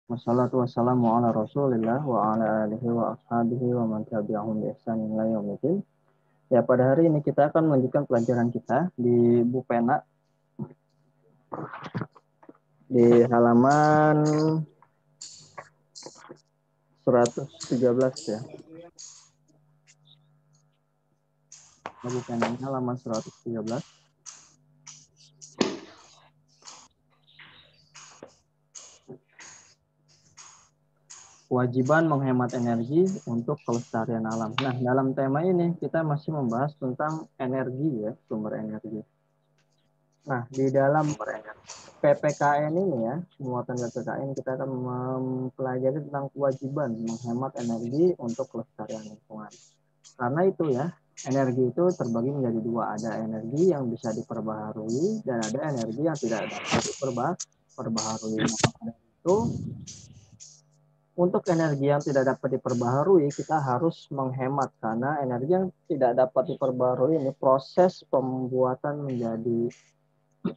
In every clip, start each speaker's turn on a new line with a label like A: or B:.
A: Wassalatu wassalamu ala Rasulillah wa ala alihi wa ashabihi wa man tabi'ahum bi ihsan ila yaumil. Ya, pada hari ini kita akan melanjutkan pelajaran kita di buku pena di halaman 113 ya. Buku penanya halaman 113. Kewajiban menghemat energi untuk kelestarian alam. Nah, dalam tema ini kita masih membahas tentang energi ya, sumber energi. Nah, di dalam PPKN ini ya, muatan PPKN kita akan mempelajari tentang kewajiban menghemat energi untuk kelestarian lingkungan. Karena itu ya, energi itu terbagi menjadi dua. Ada energi yang bisa diperbaharui dan ada energi yang tidak dapat diperbaharui. Nah, itu untuk energi yang tidak dapat diperbaharui, kita harus menghemat karena energi yang tidak dapat diperbaharui ini proses pembuatan menjadi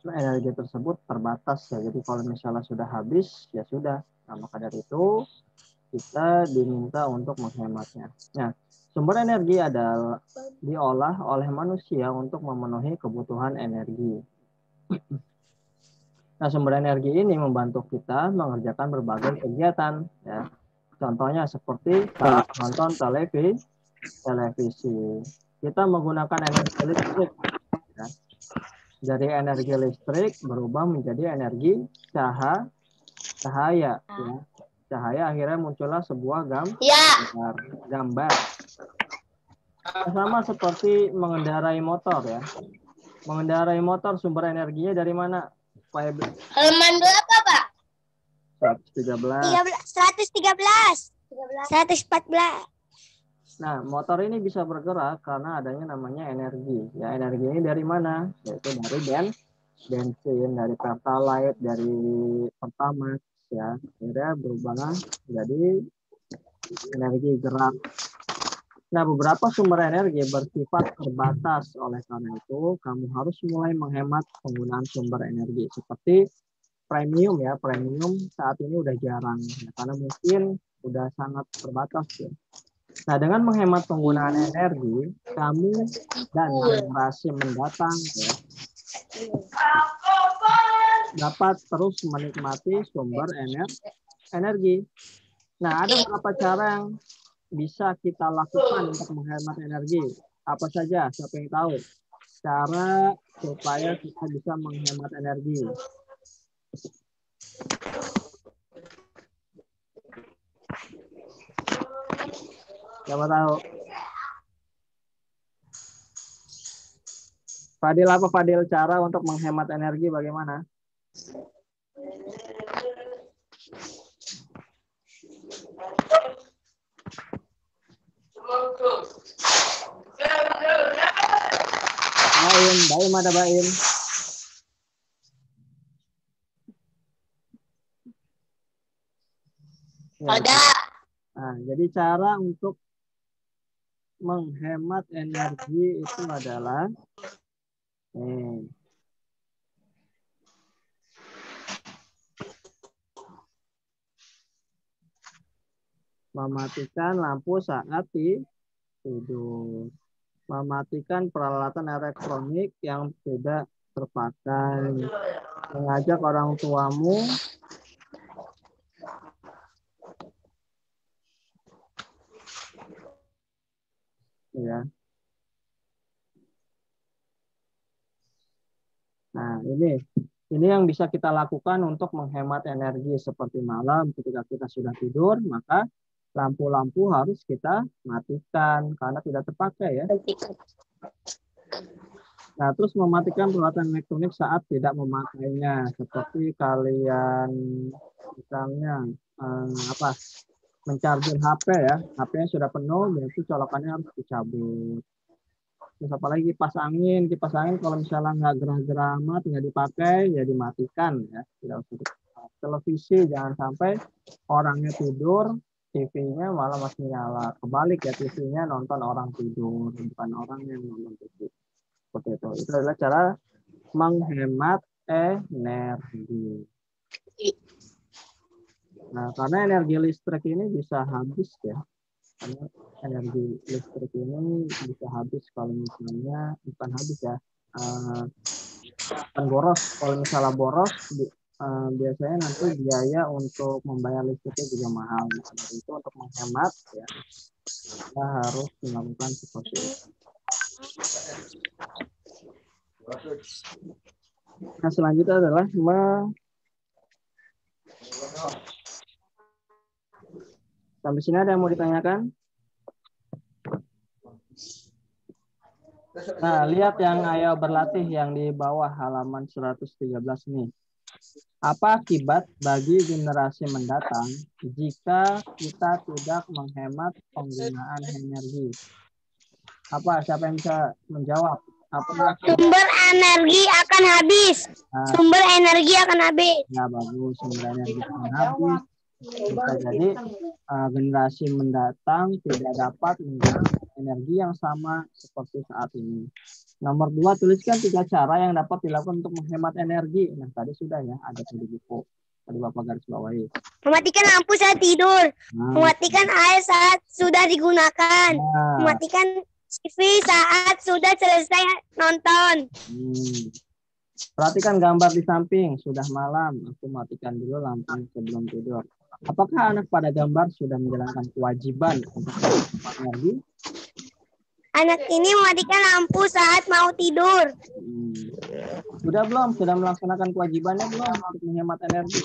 A: energi tersebut terbatas ya. Jadi kalau misalnya sudah habis, ya sudah. Nah, maka dari itu kita diminta untuk menghematnya. Nah, sumber energi adalah diolah oleh manusia untuk memenuhi kebutuhan energi. Nah, sumber energi ini membantu kita mengerjakan berbagai kegiatan ya. Contohnya seperti saat nonton televisi. Kita menggunakan energi listrik ya. Dari energi listrik berubah menjadi energi cahaya ya. Cahaya akhirnya muncullah sebuah gambar. Sama seperti mengendarai motor ya. Mengendarai motor sumber energinya dari mana?
B: Halaman berapa, Pak?
A: 113.
B: 114.
A: Nah, motor ini bisa bergerak karena adanya namanya energi. Ya, energi ini dari mana? Yaitu dari bensin, dari pertalite, dari pertamax ya. Akhirnya berubah menjadi energi gerak. Nah, beberapa sumber energi bersifat terbatas. Oleh karena itu, kamu harus mulai menghemat penggunaan sumber energi. Seperti premium ya, premium saat ini udah jarang. Ya, karena mungkin udah sangat terbatas ya. Nah, dengan menghemat penggunaan energi, kamu dan generasi mendatang ya, dapat terus menikmati sumber energi. Nah, ada beberapa cara yang bisa kita lakukan untuk menghemat energi. Apa saja? Siapa yang tahu? Cara supaya kita bisa menghemat energi. Siapa tahu? Fadil, apa Fadil cara untuk menghemat energi bagaimana? Baim ada Baim. Ya,
B: Ada.
A: nah, jadi cara untuk menghemat energi itu adalah mematikan lampu saat tidur, mematikan peralatan elektronik yang tidak terpakai, mengajak orang tuamu ya. Nah, ini yang bisa kita lakukan untuk menghemat energi. Seperti malam ketika kita sudah tidur, maka lampu-lampu harus kita matikan karena tidak terpakai ya. Nah, terus mematikan peralatan elektronik saat tidak memakainya, seperti kalian misalnya mencarjir HP ya, HP-nya sudah penuh, berarti colokannya harus dicabut. Terus apalagi kipas angin kalau misalnya nggak gerah-gerah amat, nggak dipakai, ya dimatikan ya, tidak usah dipakai. Televisi jangan sampai orangnya tidur, TV-nya malah masih nyala. Kebalik ya, TV-nya nonton orang tidur, bukan orang yang nonton TV. Seperti itu. Itu adalah cara menghemat energi. Nah, karena energi listrik ini bisa habis ya. Karena energi listrik ini bisa habis kalau misalnya bukan habis ya. Kan boros. Kalau misalnya boros biasanya nanti biaya untuk membayar listriknya juga mahal. Dari itu untuk menghemat ya kita harus melakukan seperti itu. Nah, selanjutnya adalah sampai sini ada yang mau ditanyakan? Nah, lihat yang ayo berlatih yang di bawah halaman 113 nih. Apa akibat bagi generasi mendatang jika kita tidak menghemat penggunaan energi? Apa? Siapa yang bisa menjawab? Apa?
B: Sumber energi akan habis. Sumber energi akan habis.
A: Ya, bagus. Sumber energi akan habis. Bisa jadi generasi mendatang tidak dapat menggunakan energi yang sama seperti saat ini. Nomor 2, tuliskan 3 cara yang dapat dilakukan untuk menghemat energi. Nah, tadi sudah ya, ada di buku. Tadi Bapak garis bawahi.
B: Mematikan lampu saat tidur. Mematikan air saat sudah digunakan. Mematikan TV saat sudah selesai nonton.
A: Perhatikan gambar di samping. Sudah malam, aku matikan dulu lampu sebelum tidur. Apakah anak pada gambar sudah menjalankan kewajiban untuk menghemat energi?
B: Anak ini mematikan lampu saat mau tidur.
A: Sudah belum? Sudah melaksanakan kewajibannya belum untuk menghemat energi?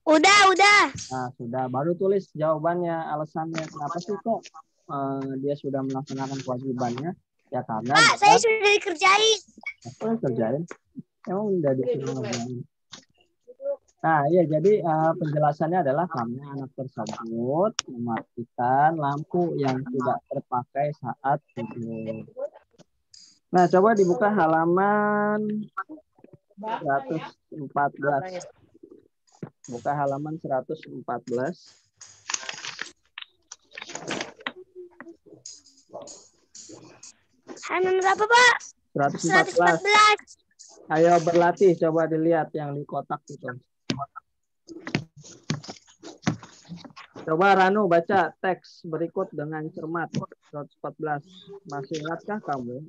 B: Udah.
A: Nah, sudah. Baru tulis jawabannya, alasannya. Kenapa sih kok dia sudah melaksanakan kewajibannya? Ya karena
B: Pak, saya sudah dikerjain.
A: Apa yang kerjain? Emang udah disuruh ngerjain. Nah, ya jadi penjelasannya adalah karena anak tersebut mematikan lampu yang tidak terpakai saat tidur. Nah, coba dibuka halaman 114. Buka halaman 114.
B: Halaman berapa, Pak?
A: 114. Ayo berlatih, coba dilihat yang di kotak itu. Coba Ranu baca teks berikut dengan cermat. 114. Masih ingatkah kamu?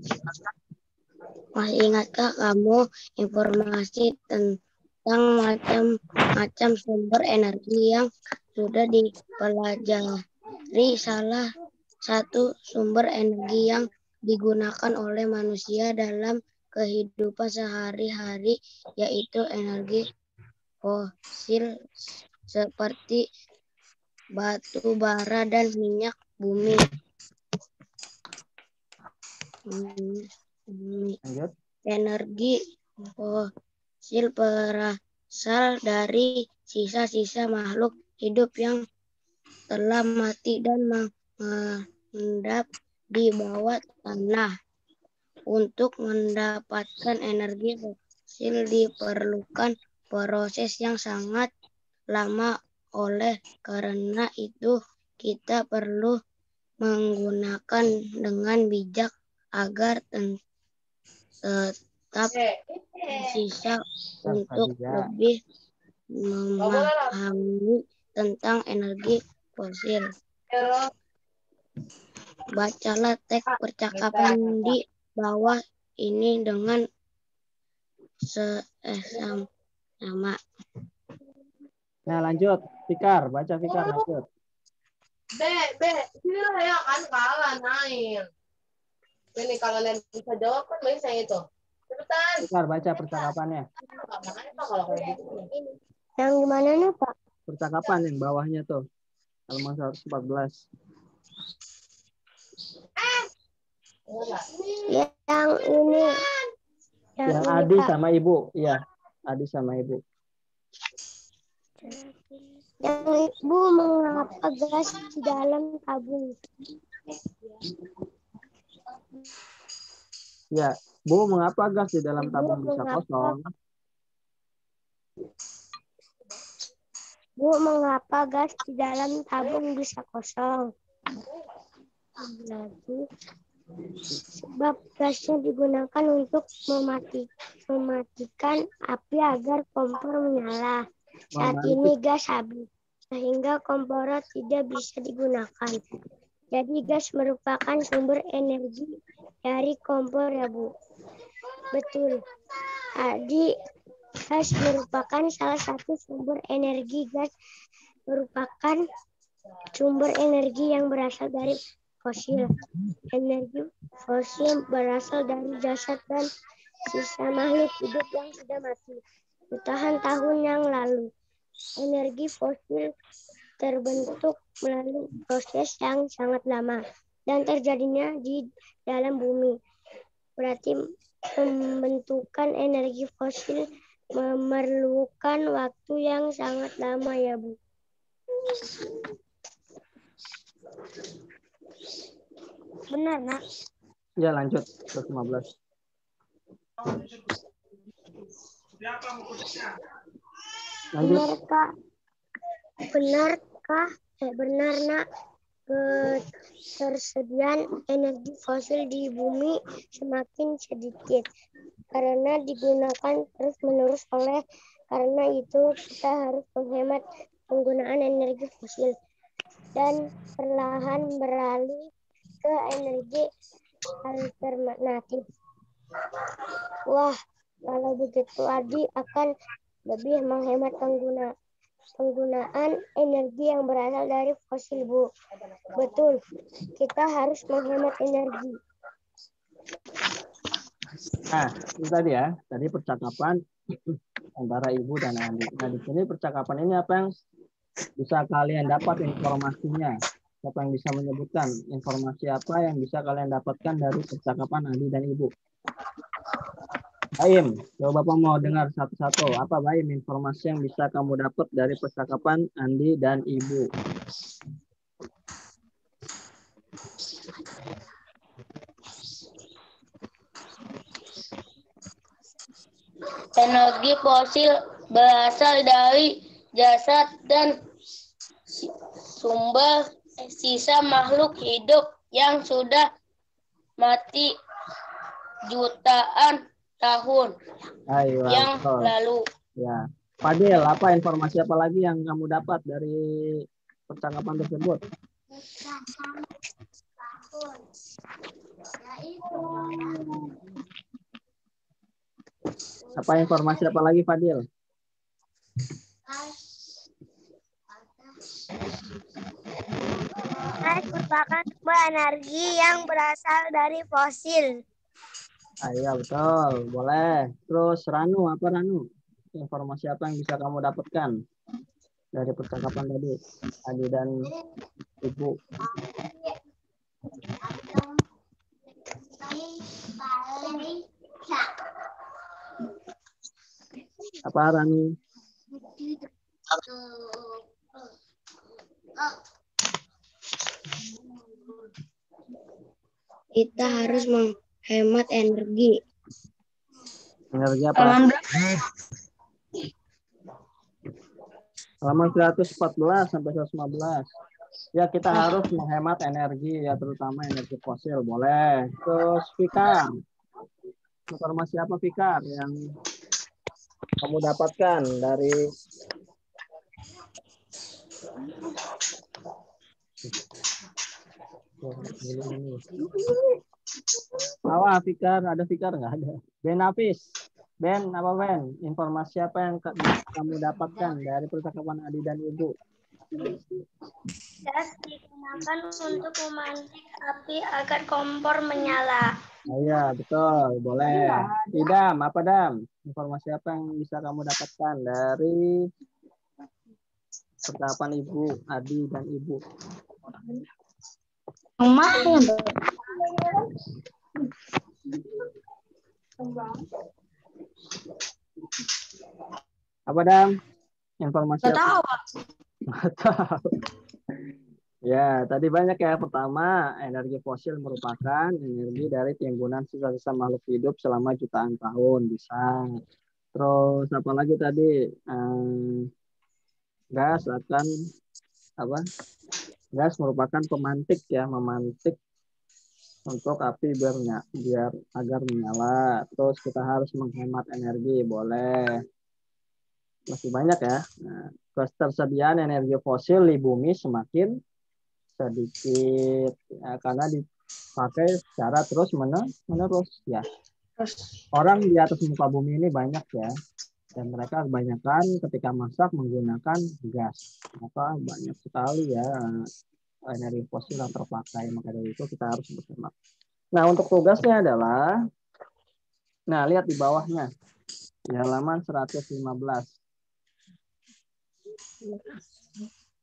B: Masih ingatkah kamu informasi tentang macam-macam sumber energi yang sudah dipelajari? Salah satu sumber energi yang digunakan oleh manusia dalam kehidupan sehari-hari yaitu energi fosil seperti batu bara dan minyak bumi. Energi fosil berasal dari sisa-sisa makhluk hidup yang telah mati dan mengendap di bawah tanah. Untuk mendapatkan energi fosil diperlukan proses yang sangat lama. Oleh karena itu kita perlu menggunakan dengan bijak agar tetap sisa untuk lebih memahami tentang energi fosil. Bacalah teks percakapan di bawah ini dengan sama.
A: Nah, lanjut. Fikar, baca Fikar, lanjut.
C: Sini lah ya kan kalah naik. Ini kalau kalian bisa jawab kan bisa itu. Cepetan.
A: Fikar, baca percakapannya.
B: Yang gimana nih, Pak?
A: Percakapan yang bawahnya tuh. Halaman 114.
B: Yang ini.
A: Yang Adi sama Ibu. Iya, Adi sama Ibu.
B: Yang Ibu mengapa gas di dalam tabung?
A: Ya, Bu, mengapa gas di dalam tabung bisa kosong?
B: Bu, mengapa gas di dalam tabung bisa kosong? Lagi, sebab gasnya digunakan untuk mematikan api agar kompor menyala. Saat ini gas habis, sehingga kompor tidak bisa digunakan. Jadi gas merupakan sumber energi dari kompor ya Bu. Betul. Jadi gas merupakan salah satu sumber energi. Gas merupakan sumber energi yang berasal dari fosil. Energi fosil berasal dari jasad dan sisa makhluk hidup yang sudah mati jutaan tahun yang lalu. Energi fosil terbentuk melalui proses yang sangat lama dan terjadinya di dalam bumi. Berarti pembentukan energi fosil memerlukan waktu yang sangat lama ya Bu. Benar nak?
A: Ya lanjut ke 15. Lanjut. Benar nak ketersediaan energi fosil di bumi semakin sedikit karena digunakan terus-menerus. Oleh karena itu kita harus menghemat penggunaan energi fosil dan perlahan beralih ke energi alternatif. Wah, kalau begitu Adi akan lebih menghemat penggunaan energi yang berasal dari fosil, Bu. Betul, kita harus menghemat energi. Nah, itu tadi ya, tadi percakapan antara ibu dan adik. Nah, di sini percakapan ini apa yang bisa kalian dapat informasinya? Siapa yang bisa menyebutkan informasi apa yang bisa kalian dapatkan dari percakapan adik dan ibu? Baim, coba Bapak mau dengar satu-satu. Apa Baim informasi yang bisa kamu dapat dari percakapan Andi dan Ibu?
D: Energi fosil berasal dari jasad dan sumber sisa makhluk hidup yang sudah mati jutaan tahun yang lalu.
A: Ya, Fadil, apa informasi apa lagi yang kamu dapat dari percakapan tersebut? Apa informasi apa lagi, Fadil?
B: Gas merupakan sumber energi yang berasal dari fosil.
A: Iya, betul. Boleh. Terus Ranu, apa Ranu? Informasi apa yang bisa kamu dapatkan dari percakapan tadi, Adi dan Ibu? Apa Ranu?
B: Kita harus menghemat energi.
A: Energi apa? Halaman 114 sampai 115. Ya, kita harus menghemat energi, ya terutama energi fosil. Boleh. Terus Fikar. Informasi apa Fikar yang kamu dapatkan dari Fikar? Ada Fikar nggak ada? Ben Hafiz. Ben, apa Ben? Informasi apa yang kamu dapatkan dari percakapan Adi dan Ibu?
B: Gas digunakan untuk memantik api agar kompor menyala.
A: Iya, betul. Boleh. Idam, apa Dam? Informasi apa yang bisa kamu dapatkan dari percakapan Ibu, Adi dan Ibu? Apa Dam? Informasi apa? Nggak tahu. Ya, tadi banyak ya. Pertama, energi fosil merupakan energi dari timbunan sisa-sisa makhluk hidup selama jutaan tahun. Bisa. Terus apa lagi tadi? Gas akan apa? Gas merupakan pemantik ya, memantik untuk api biar agar menyala. Terus kita harus menghemat energi, boleh. masih banyak ya. Nah, ketersediaan energi fosil di bumi semakin sedikit ya, karena dipakai secara terus menerus ya. Orang di atas muka bumi ini banyak ya, dan mereka kebanyakan ketika masak menggunakan gas. Maka banyak sekali ya energi fosil yang terpakai. Maka dari itu kita harus berhemat. Nah, untuk tugasnya adalah, nah lihat di bawahnya di halaman 115.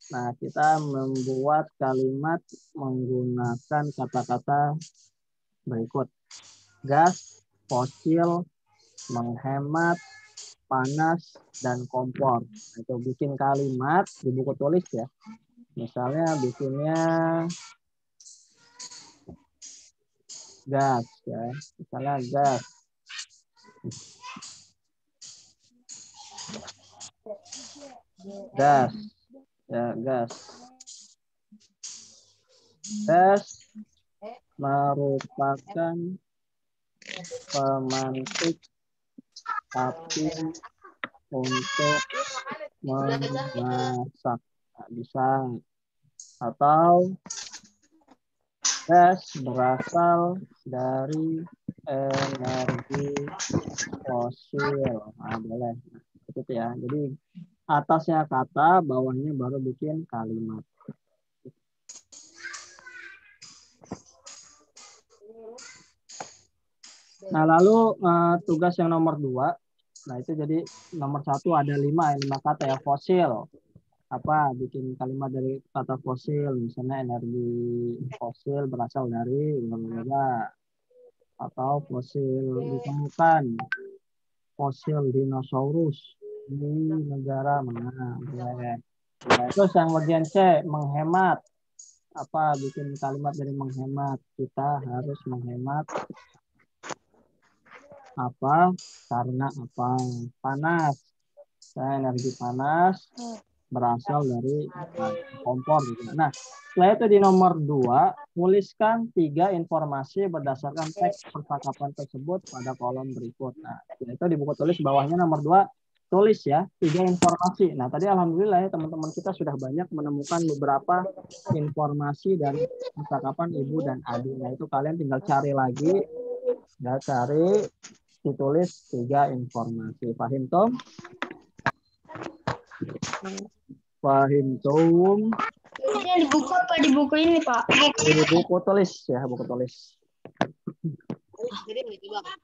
A: Nah, kita membuat kalimat menggunakan kata-kata berikut. Gas, fosil, menghemat, panas, dan kompor. Itu bikin kalimat di buku tulis ya. Misalnya bikinnya gas ya. Misalnya gas. Gas. Ya, gas. Gas merupakan pemantik api untuk memasak. Nah, bisa. Atau gas berasal dari energi fosil. Nah, boleh. Itu ya. Jadi atasnya kata, bawahnya baru bikin kalimat. Nah, lalu tugas yang nomor 2. Nah, itu jadi nomor 1 ada 5 kata ya, fosil. Apa, bikin kalimat dari kata fosil, misalnya energi fosil berasal dari bla, atau fosil ditemukan fosil dinosaurus di negara mana. Boleh. Nah, terus yang bagian C, menghemat. Apa, bikin kalimat dari menghemat. Kita harus menghemat apa, karena apa? Panas. Energi panas berasal dari kompor. Nah, setelah itu di nomor 2, tuliskan 3 informasi berdasarkan teks percakapan tersebut pada kolom berikut. Nah, itu di buku tulis bawahnya nomor 2, tulis ya 3 informasi. Nah, tadi alhamdulillah ya teman-teman kita sudah banyak menemukan beberapa informasi dari percakapan ibu dan adik. Nah, itu kalian tinggal cari lagi, ya, cari, ditulis 3 informasi. Paham, Tom? Paham, Tom?
B: Ini di buku apa di buku ini, Pak?
A: Di buku tulis ya, buku tulis.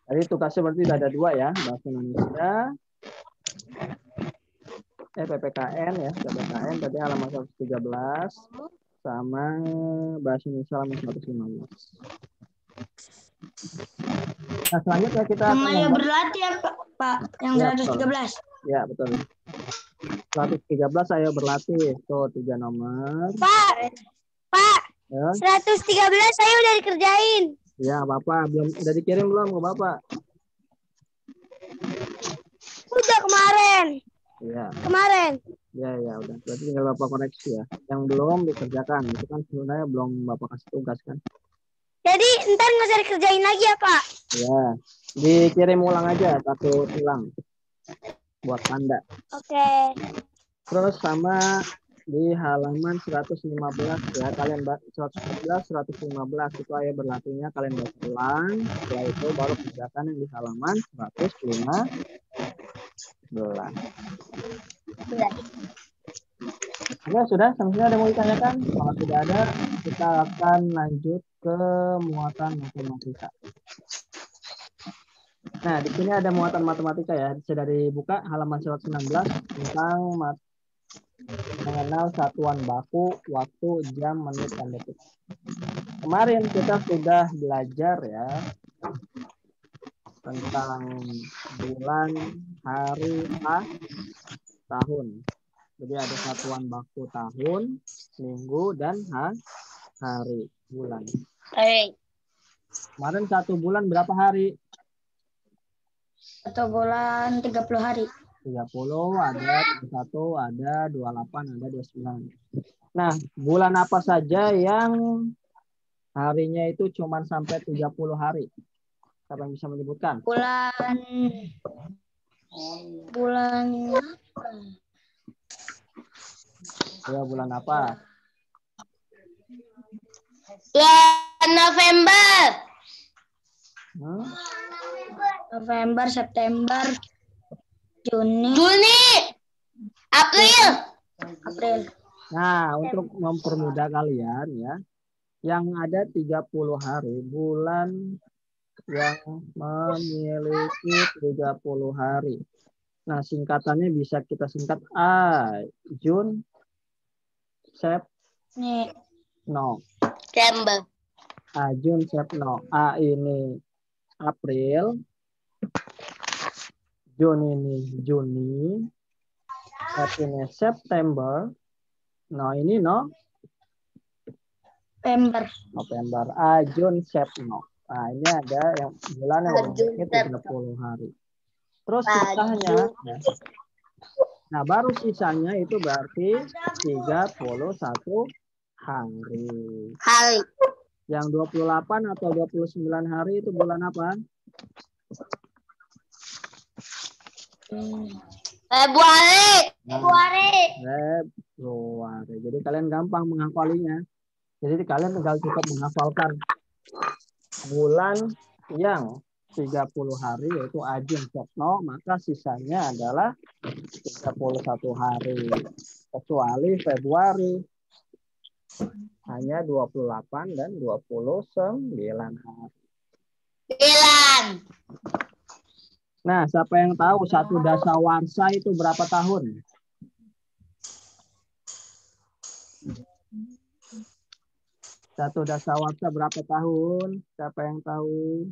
A: Jadi tugasnya berarti ada 2 ya, bahasa Indonesia, PPKN ya, PPKN tadi halaman 113 sama bahasa Indonesia halaman 115. Nah, selanjutnya kita akan
B: berlatih ya, Pak, yang
A: ya,
B: 113.
A: Ya, betul. 113 ayo berlatih. Tuh 3 nomor.
B: Pak,
A: Ya.
B: 113 saya udah dikerjain.
A: Ya, Bapak belum udah dikirim belum ke Bapak?
B: Udah kemarin.
A: Iya.
B: Kemarin.
A: Ya, udah. Berarti tinggal Bapak koreksi ya. Yang belum dikerjakan, itu kan sebenarnya belum Bapak kasih tugas kan?
B: Jadi ntar nggak usah dikerjain lagi ya, Pak?
A: Ya, dikirim ulang aja, 1 ulang. Buat tanda.
B: Oke.
A: Terus sama di halaman 115 ya, kalian 114, 115 itu ayo berlatihnya kalian baca ulang. Setelah itu baru kerjakan yang di halaman 115. Ya sudah, sampai ada mau ditanyakan? Kalau tidak ada, kita akan lanjut ke muatan matematika. Nah, di sini ada muatan matematika ya. Sudah dibuka halaman 116 tentang mengenal satuan baku, waktu, jam, menit, dan detik. Kemarin kita sudah belajar ya tentang bulan, hari, tahun. Jadi ada satuan baku tahun, minggu, dan hari, bulan. Kemarin 1 bulan berapa hari?
B: 1 bulan 30 hari.
A: 30, ada 31, ada 28, ada 29. Nah, bulan apa saja yang harinya itu cuma sampai 30 hari? Siapa yang bisa menyebutkan?
B: Bulan
D: Bulan
A: Ya, bulan apa?
D: bulan November.
A: Hmm?
D: November, September, Juni, April.
A: Nah, untuk mempermudah kalian ya, yang ada 30 hari bulan yang memiliki 30 hari. Nah, singkatannya bisa kita singkat A, Jun, Sep, no.
D: September.
A: A, Jun, Sep, no. A ini April, Jun ini Juni, Sep ini September, no ini no. November. A, Jun, Sep, no. Nah, ini ada yang bulan yang memiliki 30 hari. Terus sisanya, ya. Nah, baru sisanya itu berarti 31 hari. Yang 28 atau 29 hari itu bulan apa?
D: Februari.
A: Februari. Jadi kalian gampang menghafalinya. Jadi kalian tinggal cukup menghafalkan bulan yang 30 hari yaitu Ajun Setno, maka sisanya adalah 31 hari. Kecuali Februari hanya 28 dan 29 hari. Nah, siapa yang tahu satu dasawarsa itu berapa tahun? Satu dasawarsa berapa tahun? Siapa yang tahu?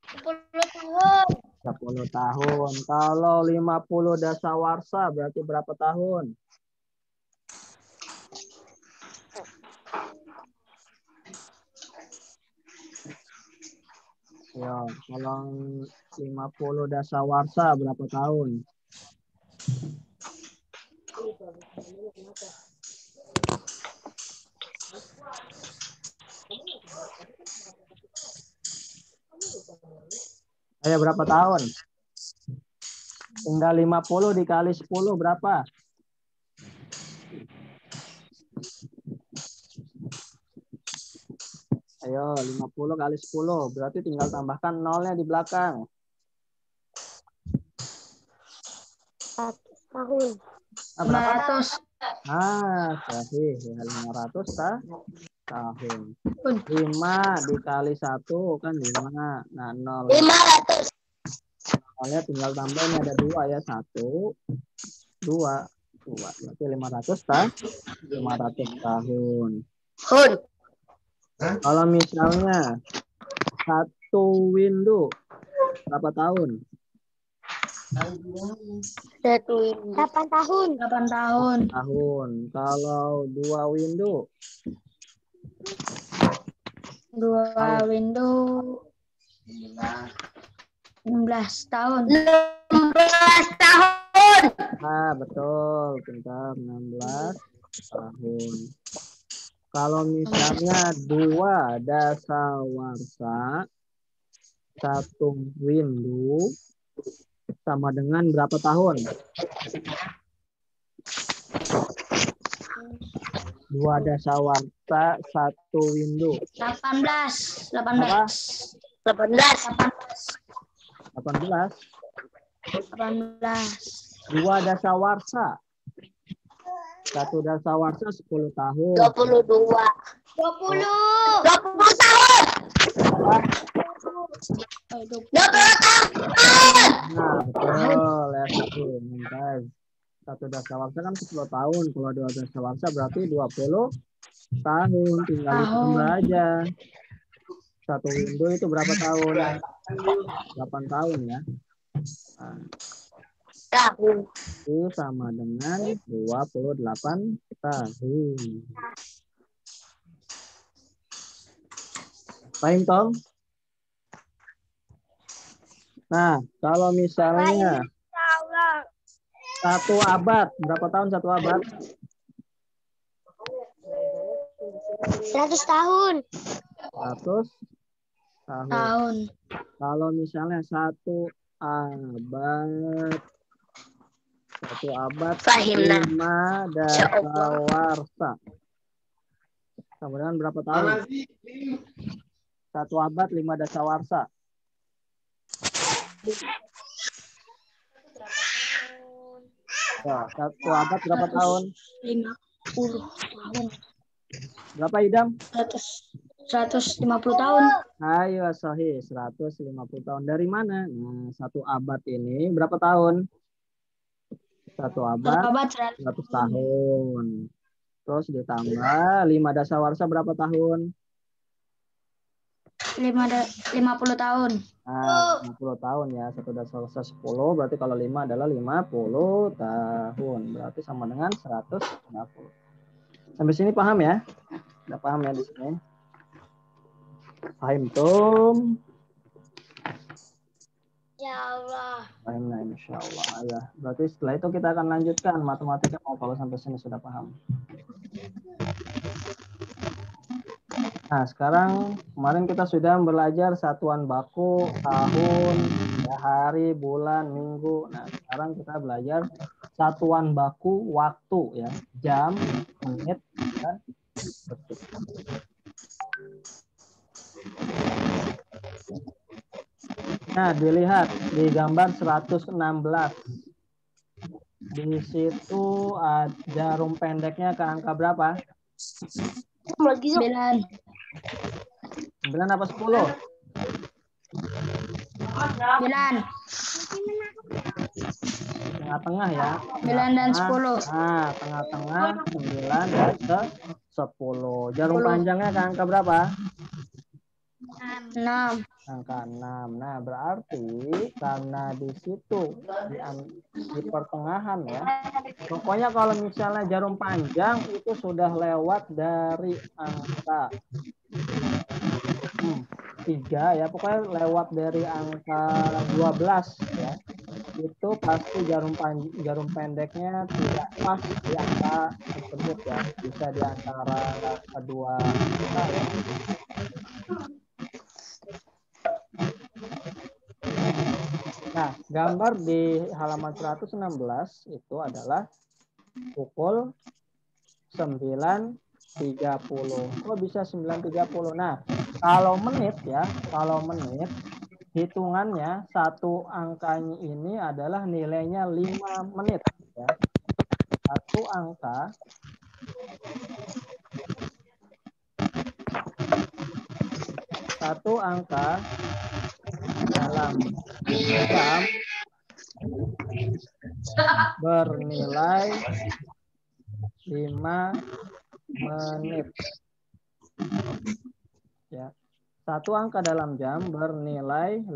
D: 10 tahun.
A: 10 tahun. Kalau 50 dasawarsa berarti berapa tahun? Ya, kalau 50 dasawarsa berapa tahun? Ayo, berapa tahun? Tinggal 50 dikali 10 berapa? Ayo, 50 kali 10. Berarti tinggal tambahkan nolnya di belakang.
B: 1 tahun.
A: Nah, berapa? 500. Sahih. 500 tahun. 5 dikali 1 kan 5. Nah, 0.
D: 500.
A: Nolnya tinggal tambahnya ada 2 ya. 1, 2. Berarti 500 tahun. Kalau misalnya 1 window berapa tahun?
B: 8 tahun.
D: 8 tahun.
A: Kalau 2 window?
D: 2 window 16 tahun. 16 tahun.
A: Nah, betul. Pintar, 16 tahun. Kalau misalnya 2 dasawarsa, 1 window sama dengan berapa tahun? 2 dasawarsa, 1 window.
D: 18.
A: Apa? 18. 2 dasawarsa. 1 dasawarsa 10 tahun.
D: 20 tahun. 20 tahun.
A: Nah, betul. Ya, Mumtaz. 1 dasawarsa kan 10 tahun. Kalau 2 dasawarsa berarti 20 tahun. Tinggal ditambah aja. 1 window itu berapa tahun? 8 tahun ya. Nah, itu sama dengan 28 tahun. Paham, Tom? Nah, kalau misalnya 1 abad, berapa tahun 1 abad?
B: 100 tahun.
A: 100 tahun. Kalau misalnya 1 abad. 1 abad
D: Fahimna.
A: 5 dasawarsa. Sama dengan berapa tahun? 1 abad 5 dasawarsa. Ya, 1 abad berapa tahun?
D: 50 tahun.
A: Berapa, Idam?
D: 150 tahun.
A: Ayo, sahih. 150 tahun. Dari mana? Nah, 1 abad ini berapa tahun? 1 abad 100 tahun. Terus ditambah 5 dasawarsa berapa tahun?
D: 50 tahun.
A: Nah, 50 tahun ya. 1 dasawarsa 10, berarti kalau 5 adalah 50 tahun. Berarti sama dengan 150. Sampai sini paham ya? Udah paham ya di sini? Paham tuh?
B: Ya Allah.
A: Paham, nah, insya Allah. Ya. Berarti setelah itu kita akan lanjutkan matematika kalau sampai sini sudah paham. Nah, sekarang kemarin kita sudah belajar satuan baku, tahun, ya, hari, bulan, minggu. Nah, sekarang kita belajar satuan baku waktu, ya, jam, menit, dan detik. Nah, dilihat di gambar 116. Di situ ada jarum pendeknya ke angka berapa?
D: 9.
A: 9 apa 10?
D: 9.
A: Tengah-tengah ya.
D: 9 dan 10.
A: Nah, tengah-tengah 9 dan 10. Jarum panjangnya ke angka berapa?
D: 6.
A: Angka 6. Nah, berarti karena di situ di pertengahan ya. Pokoknya kalau misalnya jarum panjang itu sudah lewat dari angka 3 ya, pokoknya lewat dari angka 12 ya. Itu pasti jarum pendeknya tidak pas di angka tersebut ya. Bisa di antara kedua angka ya. Nah, gambar di halaman 116 itu adalah pukul 9.30. Kok bisa 9.30? Nah, kalau menit ya, kalau menit hitungannya satu angkanya ini adalah nilainya 5 menit ya. Satu angka dalam jam bernilai 5 menit. Ya. Satu angka dalam jam bernilai 5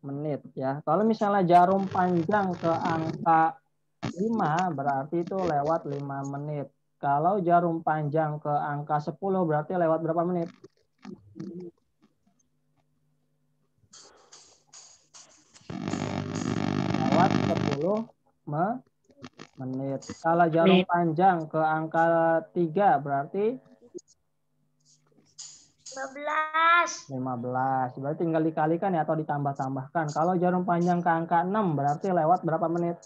A: menit ya. Kalau misalnya jarum panjang ke angka 5 berarti itu lewat 5 menit. Kalau jarum panjang ke angka 10 berarti lewat berapa menit? Lewat 10 menit. Kalau jarum panjang ke angka 3 berarti 15. Berarti tinggal dikalikan ya atau ditambah-tambahkan. Kalau jarum panjang ke angka 6 berarti lewat berapa menit?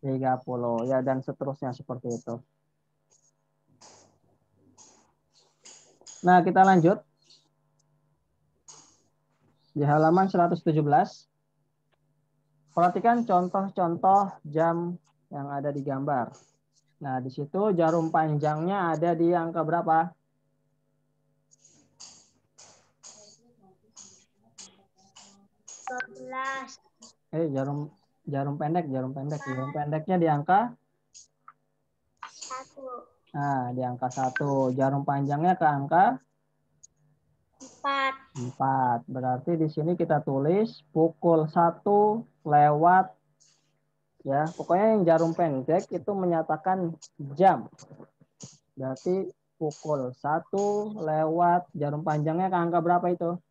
A: 30 ya, dan seterusnya seperti itu. Nah, kita lanjut. Di halaman 117. Perhatikan contoh-contoh jam yang ada di gambar. Nah, di situ jarum panjangnya ada di angka berapa? Jarum pendeknya di angka 1. Nah, di angka 1. Jarum panjangnya ke angka 4. Berarti di sini kita tulis pukul 1 lewat ya. Pokoknya yang jarum pendek itu menyatakan jam. Berarti pukul 1 lewat jarum panjangnya ke angka berapa itu?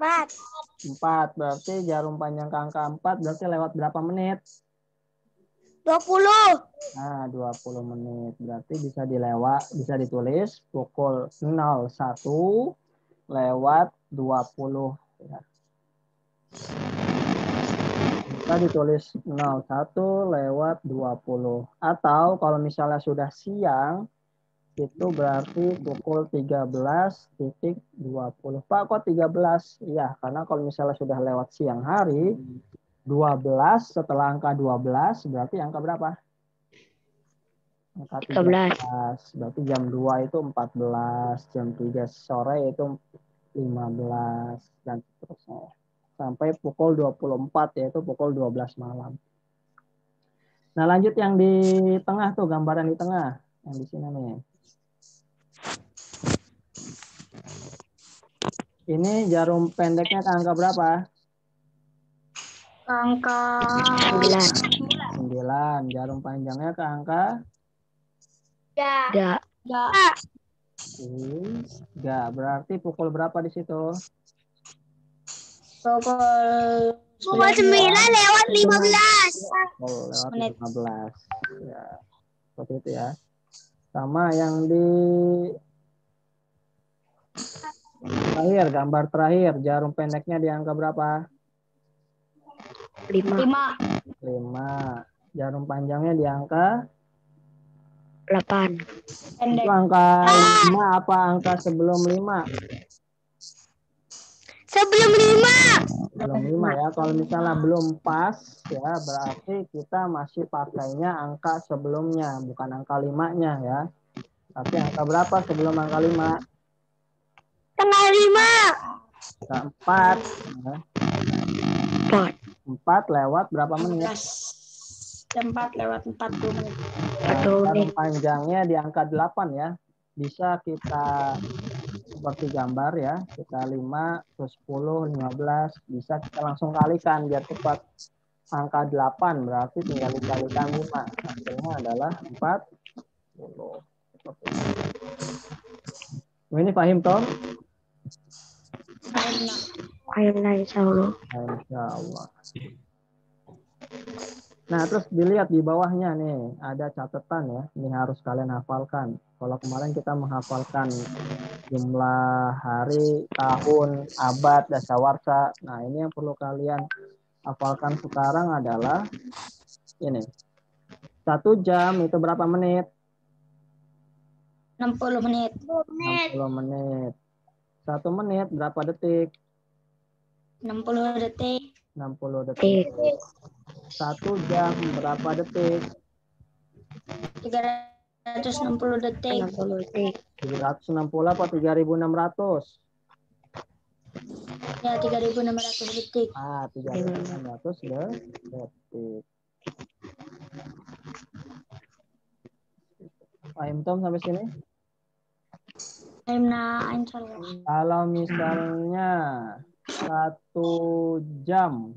A: 4. Berarti jarum panjang ke angka 4 berarti lewat berapa menit?
B: 20.
A: Nah, 20 menit. Berarti bisa ditulis pukul 01 lewat 20 ya. Bisa ditulis 01 lewat 20. Atau kalau misalnya sudah siang, itu berarti pukul 13.20. Pak, kok 13? Iya, karena kalau misalnya sudah lewat siang hari, 12 setelah angka 12 berarti angka berapa? Angka 13. Berarti jam 2 itu 14, jam 3 sore itu 15, dan seterusnya. Sampai pukul 24, yaitu pukul 12 malam. Nah, lanjut yang di tengah tuh, gambaran di tengah. Yang di sini nih. Ini jarum pendeknya ke angka berapa?
D: Angka
A: 9. Jarum panjangnya ke angka?
D: Enggak.
A: Enggak. Berarti pukul berapa di situ?
D: Pukul 9 lewat 15.
A: Oh, lewat 15. Ya, seperti itu ya. Sama yang di terakhir, gambar terakhir, jarum pendeknya di angka berapa?
D: 5.
A: 5. Jarum panjangnya di angka
D: 8.
A: itu angka 5 apa angka sebelum 5?
D: Sebelum 5.
A: Belum 5 ya. Kalau misalnya belum pas ya, berarti kita masih pakainya angka sebelumnya, bukan angka 5-nya ya. Tapi angka berapa sebelum angka 5?
D: Tengah 5.
A: Angka 4 ya. 4 lewat berapa menit?
D: 4 lewat 40 menit.
A: Jarum panjangnya di angka 8 ya. Bisa kita seperti gambar ya. Kita 5, terus 10, 15. Bisa kita langsung kalikan biar cepat. Angka 8 berarti tinggal dikalikan 5. Hasilnya adalah 40. Ini paham toh?
D: Ayolah, insya Allah.
A: Insya Allah. Nah, terus dilihat di bawahnya nih, ada catatan ya. Ini harus kalian hafalkan. Kalau kemarin kita menghafalkan jumlah hari, tahun, abad, dasawarsa. Nah, ini yang perlu kalian hafalkan sekarang adalah ini. 1 jam itu berapa menit?
D: 60 menit.
A: 60 menit. 1 menit berapa detik?
D: 60 detik.
A: 60 detik. 1 jam berapa detik?
D: 360 detik.
A: 760 apa 3.600?
D: Ya, 3.600 detik.
A: 3.600 detik. Paham Tom sampai sini?
D: Insya Allah.
A: Kalau misalnya 1 jam.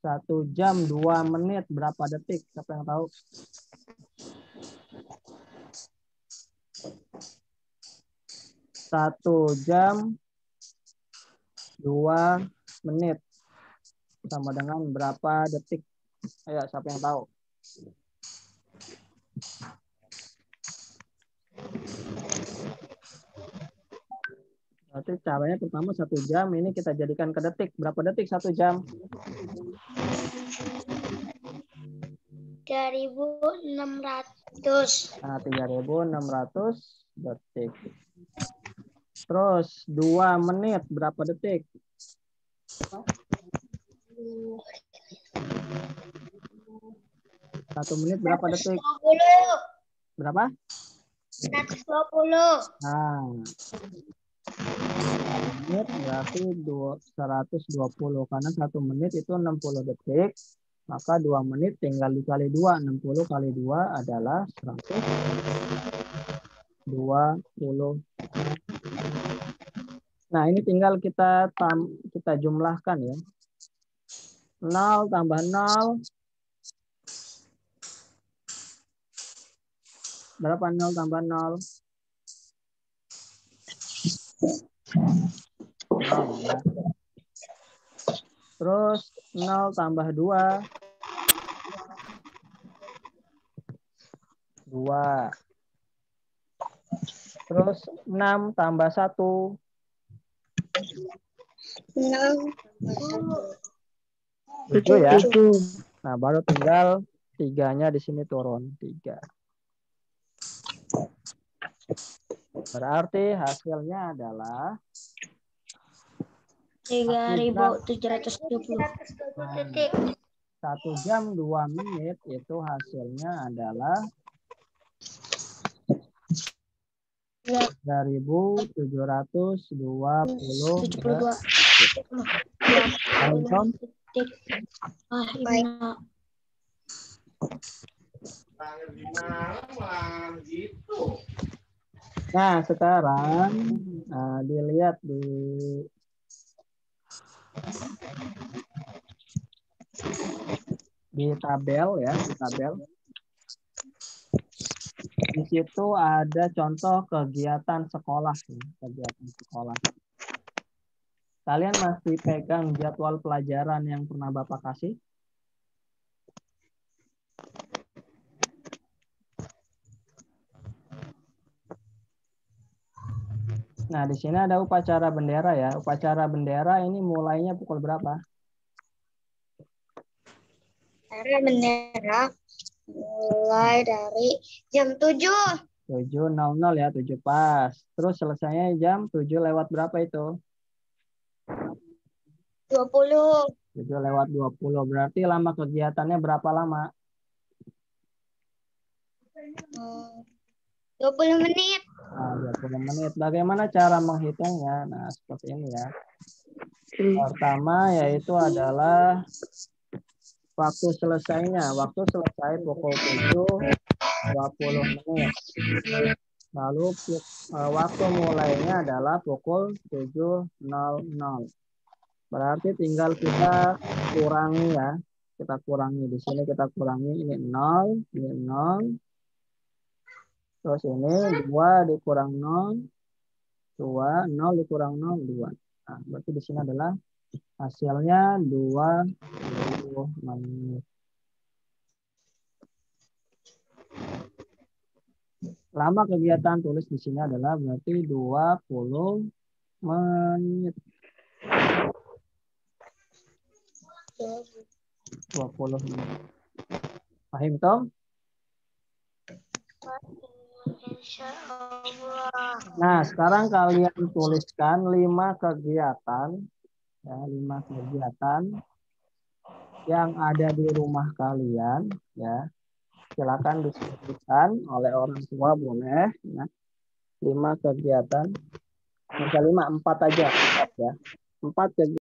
A: 1 jam 2 menit berapa detik? Siapa yang tahu? 1 jam 2 menit sama dengan berapa detik? Ayo, siapa yang tahu? Berarti caranya pertama 1 jam ini kita jadikan ke detik. Berapa detik 1 jam?
B: 3.600.
A: Nah, 3.600 detik. Terus 2 menit berapa detik? 1 menit berapa detik?
B: 120.
A: Berapa?
B: 120.
A: Nah, 1 menit berarti 120 karena 1 menit itu 60 detik. Maka 2 menit tinggal dikali 2. 60 kali 2 adalah 120. Nah, ini tinggal kita jumlahkan ya. 0 tambah 0. Berapa 0 tambah 0? 0 ya. Terus 0 tambah 2. 2. Terus 6 tambah 1.
B: 6.
A: 7 ya. Nah, baru tinggal 3-nya di sini turun. 3. Berarti hasilnya adalah
D: 3.770.
A: 1 jam 2 menit itu hasilnya adalah 3.720 Nah, sekarang dilihat di tabel ya, di tabel. Di situ ada contoh kegiatan sekolah, kegiatan sekolah. Kalian masih pegang jadwal pelajaran yang pernah Bapak kasih? Nah, di sini ada upacara bendera ya. Upacara bendera ini mulainya pukul berapa?
B: Upacara bendera mulai dari jam 7.
A: 7.00 ya, 7 pas. Terus selesainya jam 7 lewat berapa itu?
B: 20.
A: 7 lewat 20. Berarti lama kegiatannya berapa lama?
B: 20 menit.
A: Nah, 20 menit. Bagaimana cara menghitungnya? Nah, seperti ini ya. Pertama yaitu adalah waktu selesainya. Waktu selesai pukul 7.20 menit. Lalu waktu mulainya adalah pukul 7.00. Berarti tinggal kita kurangi ya. Kita kurangi. Di sini kita kurangi. Ini 0. Ini 0. Terus ini 2 dikurang 0. 2. 0 dikurang 0. 2. Nah, berarti di sini adalah hasilnya 20 menit. Lama kegiatan tulis di sini adalah berarti 20 menit. 20 menit. Paham, Tom? Nah, sekarang kalian tuliskan 5 kegiatan. Ya, 5 kegiatan yang ada di rumah kalian. Ya, silakan disebutkan oleh orang tua boleh. Ya. 5 kegiatan. Misalnya 4 aja. Ya. 4 kegiatan.